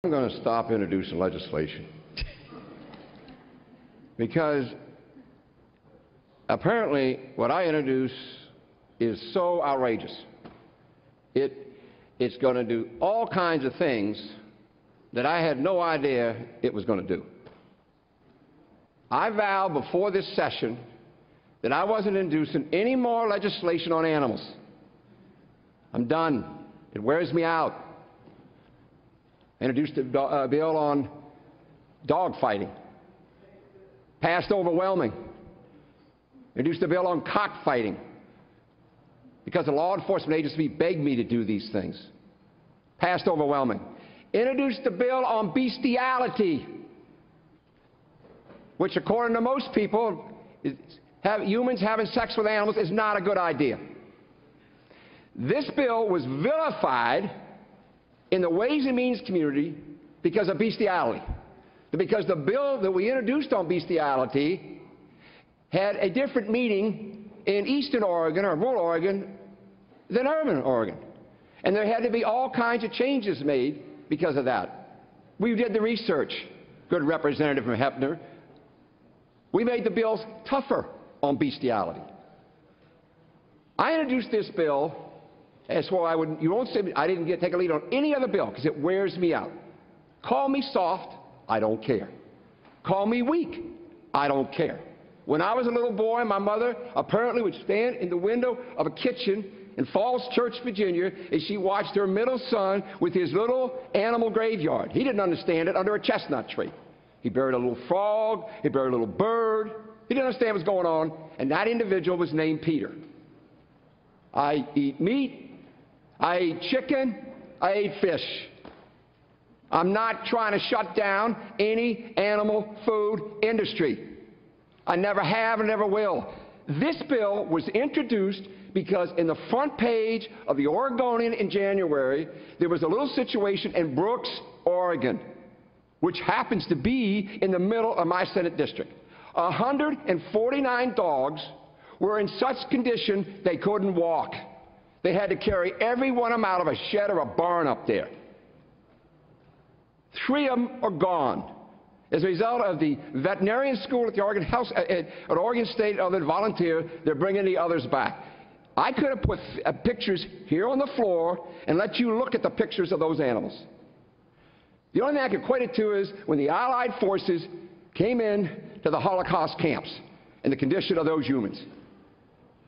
I'm going to stop introducing legislation because apparently what I introduce is so outrageous. It's going to do all kinds of things that I had no idea it was going to do. I vowed before this session that I wasn't introducing any more legislation on animals. I'm done. It wears me out. I introduced a bill on dog fighting. Passed overwhelming. Introduced a bill on cockfighting because the law enforcement agency begged me to do these things. Passed overwhelming. Introduced a bill on bestiality, which according to most people, humans having sex with animals is not a good idea. This bill was vilified in the Ways and Means community because of bestiality. Because the bill that we introduced on bestiality had a different meaning in eastern Oregon or rural Oregon than urban Oregon. And there had to be all kinds of changes made because of that. We did the research, good representative from Hepner. We made the bills tougher on bestiality. I introduced this bill as well. You won't say I didn't take a lead on any other bill because it wears me out. Call me soft, I don't care. Call me weak, I don't care. When I was a little boy, my mother apparently would stand in the window of a kitchen in Falls Church, Virginia, as she watched her middle son with his little animal graveyard. He didn't understand it under a chestnut tree. He buried a little frog, he buried a little bird. He didn't understand what was going on, and that individual was named Peter. I eat meat, I ate chicken, I ate fish. I'm not trying to shut down any animal food industry. I never have and never will. This bill was introduced because in the front page of the Oregonian in January, there was a little situation in Brooks, Oregon, which happens to be in the middle of my Senate district. 149 dogs were in such condition they couldn't walk. They had to carry every one of them out of a shed or a barn up there. 3 of them are gone. As a result of the veterinarian school at the Oregon Health, at Oregon State, other volunteer, they're bringing the others back. I could have put pictures here on the floor and let you look at the pictures of those animals. The only thing I can equate it to is when the Allied forces came in to the Holocaust camps and the condition of those humans.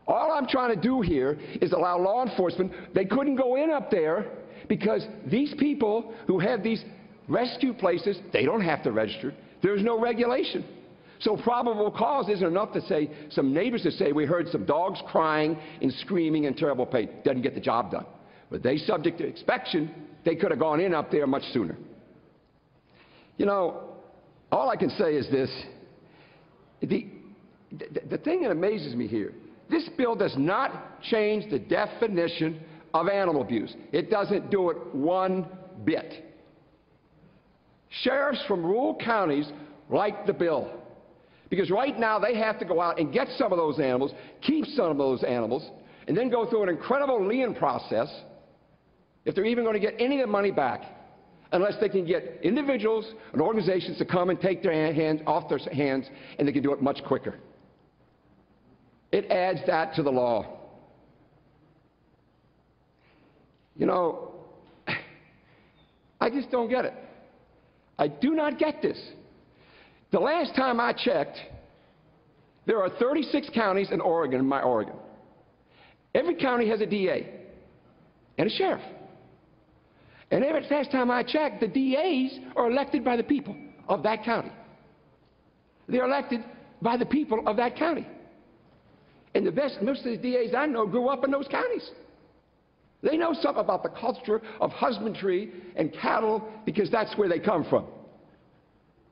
All I'm trying to do here is allow law enforcement. They couldn't go in up there because these people who have these rescue places, they don't have to register. There's no regulation. So probable cause isn't enough to say, some neighbors to say we heard some dogs crying and screaming in terrible pain. Doesn't get the job done. But they subject to inspection, they could have gone in up there much sooner. You know, all I can say is this. The thing that amazes me here, this bill does not change the definition of animal abuse. It doesn't do it one bit. Sheriffs from rural counties like the bill because right now they have to go out and get some of those animals, keep some of those animals, and then go through an incredible lien process if they're even going to get any of the money back, unless they can get individuals and organizations to come and take their hands off their hands, and they can do it much quicker. It adds that to the law. You know, I just don't get it. I do not get this. The last time I checked, there are 36 counties in Oregon, in my Oregon. Every county has a DA and a sheriff. And every last time I checked, the DAs are elected by the people of that county. They're elected by the people of that county. And most of the DAs I know grew up in those counties. They know something about the culture of husbandry and cattle because that's where they come from.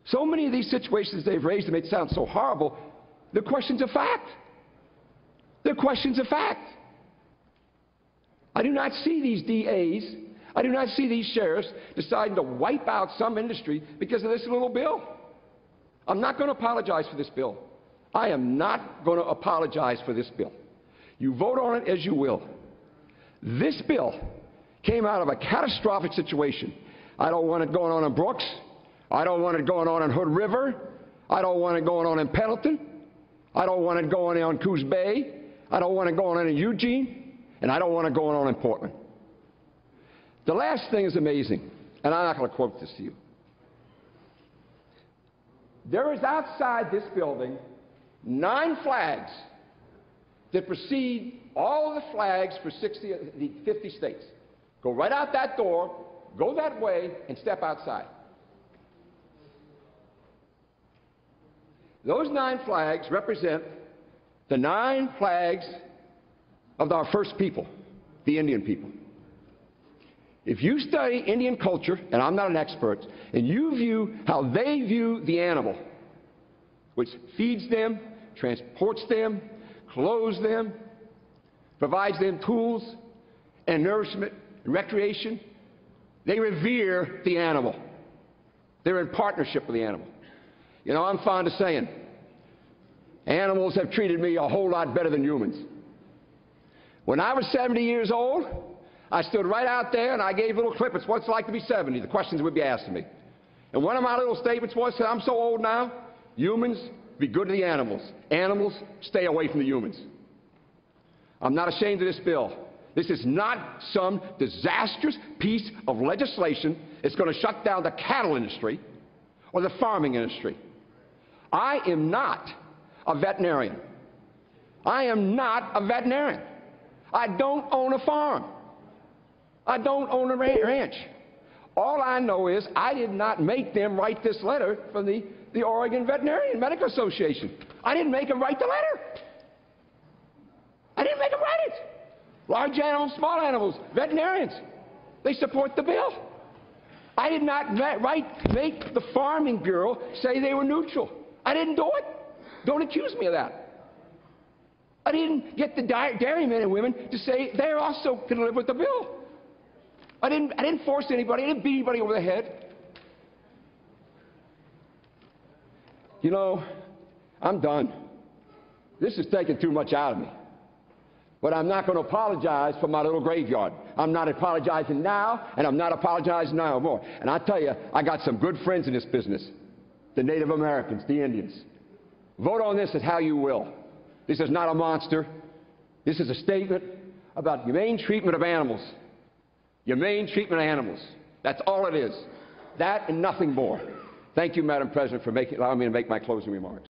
So many of these situations they've raised to make it sound so horrible, they're questions of fact. They're questions of fact. I do not see these DAs, I do not see these sheriffs deciding to wipe out some industry because of this little bill. I'm not going to apologize for this bill. I am not going to apologize for this bill. You vote on it as you will. This bill came out of a catastrophic situation. I don't want it going on in Brooks. I don't want it going on in Hood River. I don't want it going on in Pendleton. I don't want it going on in Coos Bay. I don't want it going on in Eugene. And I don't want it going on in Portland. The last thing is amazing, and I'm not going to quote this to you. There is outside this building 9 flags that precede all of the flags for 50 states. Go right out that door, go that way, and step outside. Those 9 flags represent the 9 flags of our first people, the Indian people. If you study Indian culture, and I'm not an expert, and you view how they view the animal, which feeds them, transports them, clothes them, provides them tools and nourishment and recreation, they revere the animal. They're in partnership with the animal. You know, I'm fond of saying, animals have treated me a whole lot better than humans. When I was 70 years old, I stood right out there and I gave little clippets, what's it like to be 70, the questions would be asked of me. And one of my little statements was, I'm so old now, humans, be good to the animals. Animals, stay away from the humans. I'm not ashamed of this bill. This is not some disastrous piece of legislation that's going to shut down the cattle industry or the farming industry. I am not a veterinarian. I am not a veterinarian. I don't own a farm. I don't own a ranch. All I know is I did not make them write this letter from the Oregon Veterinarian Medical Association. I didn't make them write the letter. I didn't make them write it. Large animals, small animals, veterinarians, they support the bill. I did not make the Farming Bureau say they were neutral. I didn't do it. Don't accuse me of that. I didn't get the dairymen and women to say they're also going to live with the bill. I didn't force anybody. I didn't beat anybody over the head. You know, I'm done. This is taking too much out of me. But I'm not going to apologize for my little graveyard. I'm not apologizing now, and I'm not apologizing no more. And I tell you, I got some good friends in this business. The Native Americans, the Indians. Vote on this as how you will. This is not a monster. This is a statement about humane treatment of animals. Humane treatment of animals. That's all it is. That and nothing more. Thank you, Madam President, for allowing me to make my closing remarks.